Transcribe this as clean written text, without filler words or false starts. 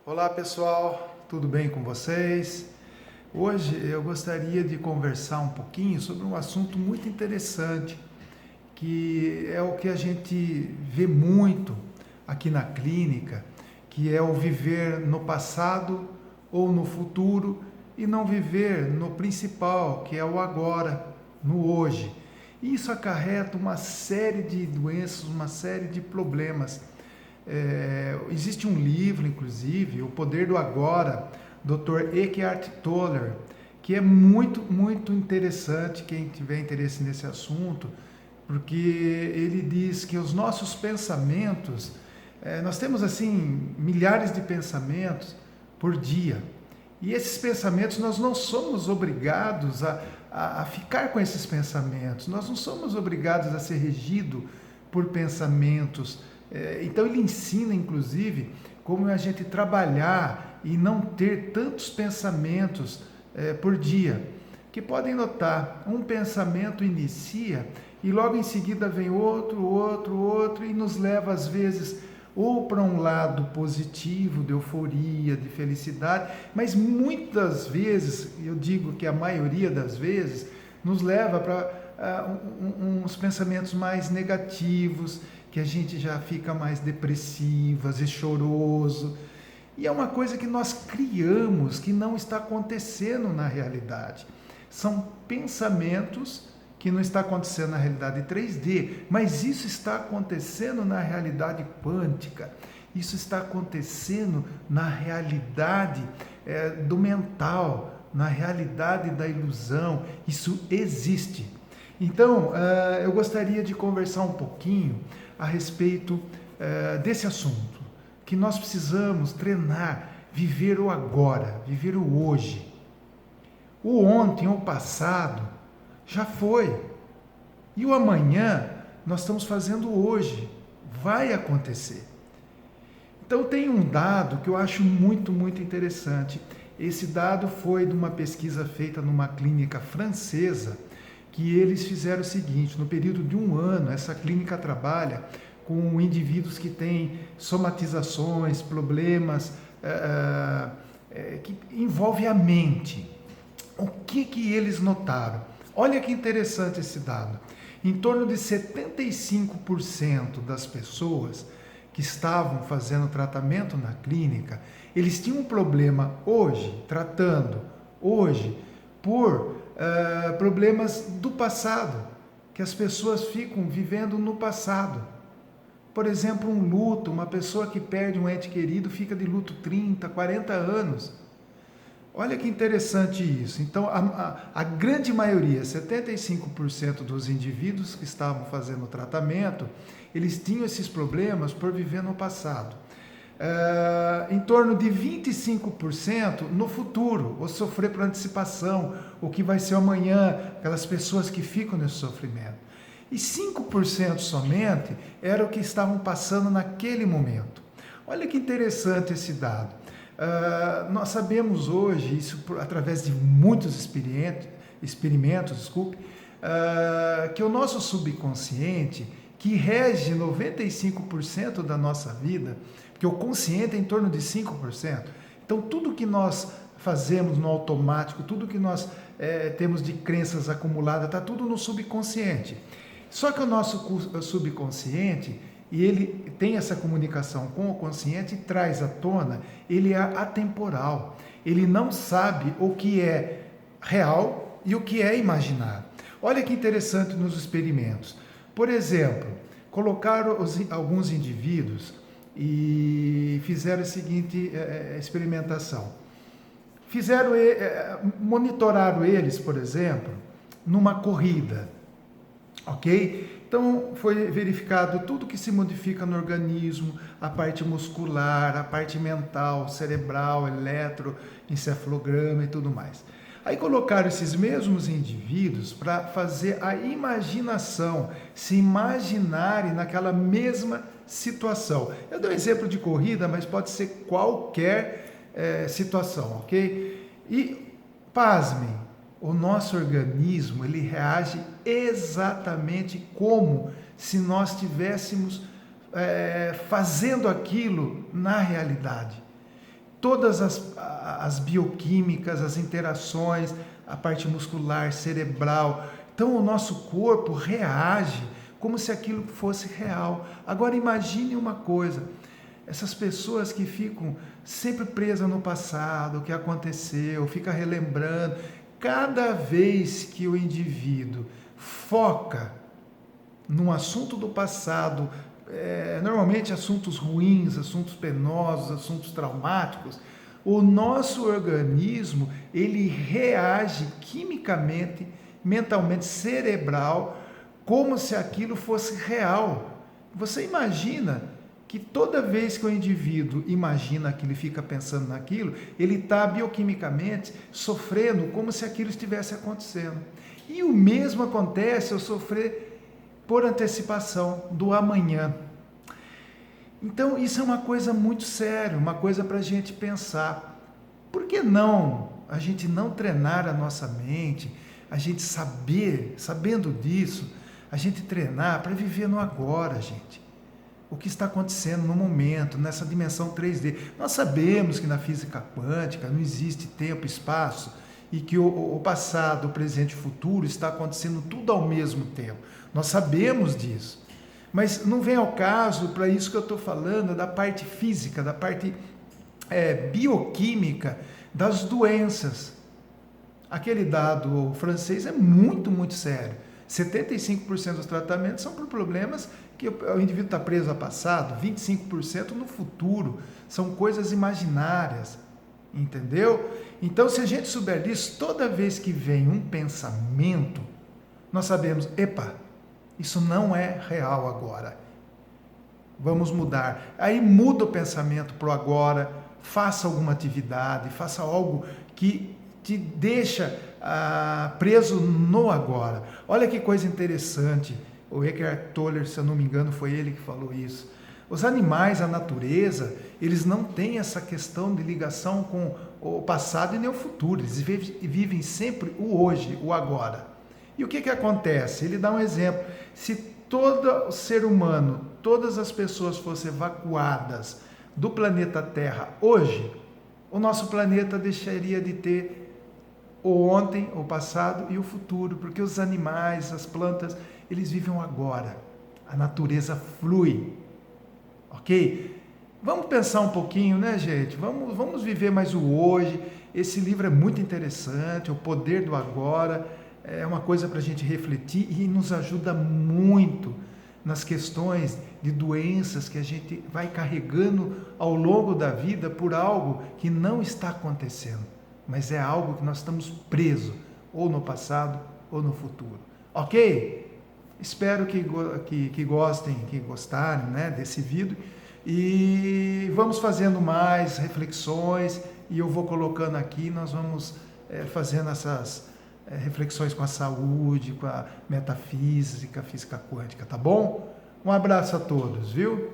Olá pessoal, tudo bem com vocês? Hoje eu gostaria de conversar um pouquinho sobre um assunto muito interessante, que é o que a gente vê muito aqui na clínica, que é o viver no passado ou no futuro e não viver no principal, que é o agora, no hoje. Isso acarreta uma série de doenças, uma série de problemas. Existe um livro, inclusive, O Poder do Agora, Dr. Eckhart Tolle, que é muito interessante, quem tiver interesse nesse assunto, porque ele diz que os nossos pensamentos, nós temos assim milhares de pensamentos por dia, e esses pensamentos nós não somos obrigados a ficar com esses pensamentos, nós não somos obrigados a ser regido por pensamentos. Então ele ensina, inclusive, como a gente trabalhar e não ter tantos pensamentos por dia. Que podem notar, um pensamento inicia e logo em seguida vem outro e nos leva às vezes ou para um lado positivo, de euforia, de felicidade, mas muitas vezes, eu digo que a maioria das vezes, nos leva para uns pensamentos mais negativos, que a gente já fica mais depressivo, às vezes choroso. E é uma coisa que nós criamos, que não está acontecendo na realidade. São pensamentos que não está acontecendo na realidade 3D, mas isso está acontecendo na realidade quântica. Isso está acontecendo na realidade do mental, na realidade da ilusão. Isso existe. Então, eu gostaria de conversar um pouquinho a respeito desse assunto, que nós precisamos treinar, viver o agora, viver o hoje. O ontem, o passado, já foi. E o amanhã, nós estamos fazendo hoje. Vai acontecer. Então, tem um dado que eu acho muito interessante. Esse dado foi de uma pesquisa feita numa clínica francesa, que eles fizeram o seguinte: no período de um ano, essa clínica trabalha com indivíduos que têm somatizações, problemas que envolvem a mente. O que eles notaram? Olha que interessante esse dado. Em torno de 75% das pessoas que estavam fazendo tratamento na clínica, eles tinham um problema hoje, tratando hoje, por problemas do passado, que as pessoas ficam vivendo no passado. Por exemplo, um luto, uma pessoa que perde um ente querido fica de luto 30, 40 anos. Olha que interessante isso. Então, a grande maioria, 75% dos indivíduos que estavam fazendo o tratamento, eles tinham esses problemas por viver no passado. Em torno de 25% no futuro, ou sofrer por antecipação, o que vai ser amanhã, aquelas pessoas que ficam nesse sofrimento. E 5% somente era o que estavam passando naquele momento. Olha que interessante esse dado. Nós sabemos hoje, isso através de muitos experimentos, que o nosso subconsciente, que rege 95% da nossa vida, porque o consciente é em torno de 5%. Então, tudo que nós fazemos no automático, tudo que nós temos de crenças acumuladas, está tudo no subconsciente. Só que o nosso subconsciente, e ele tem essa comunicação com o consciente e traz à tona, ele é atemporal. Ele não sabe o que é real e o que é imaginário. Olha que interessante nos experimentos. Por exemplo, colocaram alguns indivíduos e fizeram a seguinte experimentação. Monitoraram eles, por exemplo, numa corrida, ok? Então, foi verificado tudo que se modifica no organismo, a parte muscular, a parte mental, cerebral, eletroencefalograma e tudo mais. Aí colocaram esses mesmos indivíduos para fazer a imaginação, se imaginarem naquela mesma situação. Eu dei um exemplo de corrida, mas pode ser qualquer situação, ok? E, pasmem, o nosso organismo, ele reage exatamente como se nós estivéssemos fazendo aquilo na realidade. todas as bioquímicas, as interações, a parte muscular, cerebral. Então o nosso corpo reage como se aquilo fosse real. Agora imagine uma coisa, essas pessoas que ficam sempre presas no passado, o que aconteceu, fica relembrando, cada vez que o indivíduo foca num assunto do passado, normalmente assuntos ruins, assuntos penosos, assuntos traumáticos, o nosso organismo, ele reage quimicamente, mentalmente, cerebral, como se aquilo fosse real. Você imagina que toda vez que o indivíduo imagina aquilo e fica pensando naquilo, ele está bioquimicamente sofrendo como se aquilo estivesse acontecendo. E o mesmo acontece ao sofrer por antecipação do amanhã. Então isso é uma coisa muito séria, uma coisa para a gente pensar. Por que não a gente não treinar a nossa mente, a gente sabendo disso, a gente treinar para viver no agora, gente? O que está acontecendo no momento, nessa dimensão 3D. Nós sabemos que na física quântica não existe tempo e espaço e que o passado, o presente e o futuro está acontecendo tudo ao mesmo tempo. Nós sabemos disso. Mas não vem ao caso, para isso que eu estou falando, da parte física, da parte bioquímica das doenças. Aquele dado francês é muito, muito sério. 75% dos tratamentos são por problemas que o indivíduo está preso ao passado, 25% no futuro, são coisas imaginárias, entendeu? Então, se a gente souber disso, toda vez que vem um pensamento, nós sabemos, epa, isso não é real agora, vamos mudar. Aí muda o pensamento para o agora, faça alguma atividade, faça algo que te deixa preso no agora. Olha que coisa interessante, o Eckhart Tolle, se eu não me engano, foi ele que falou isso. Os animais, a natureza, eles não têm essa questão de ligação com o passado e nem o futuro, eles vivem sempre o hoje, o agora. E o que acontece? Ele dá um exemplo, se todo ser humano, todas as pessoas fossem evacuadas do planeta Terra hoje, o nosso planeta deixaria de ter o ontem, o passado e o futuro, porque os animais, as plantas, eles vivem o agora. A natureza flui. Ok? Vamos pensar um pouquinho, né, gente? Vamos viver mais o hoje. Esse livro é muito interessante, O Poder do Agora. É uma coisa para a gente refletir e nos ajuda muito nas questões de doenças que a gente vai carregando ao longo da vida por algo que não está acontecendo, mas é algo que nós estamos presos, ou no passado, ou no futuro. Ok? Espero que gostem, que gostarem, né, desse vídeo. E vamos fazendo mais reflexões, e eu vou colocando aqui, nós vamos fazendo essas reflexões com a saúde, com a metafísica, física quântica, tá bom? Um abraço a todos, viu?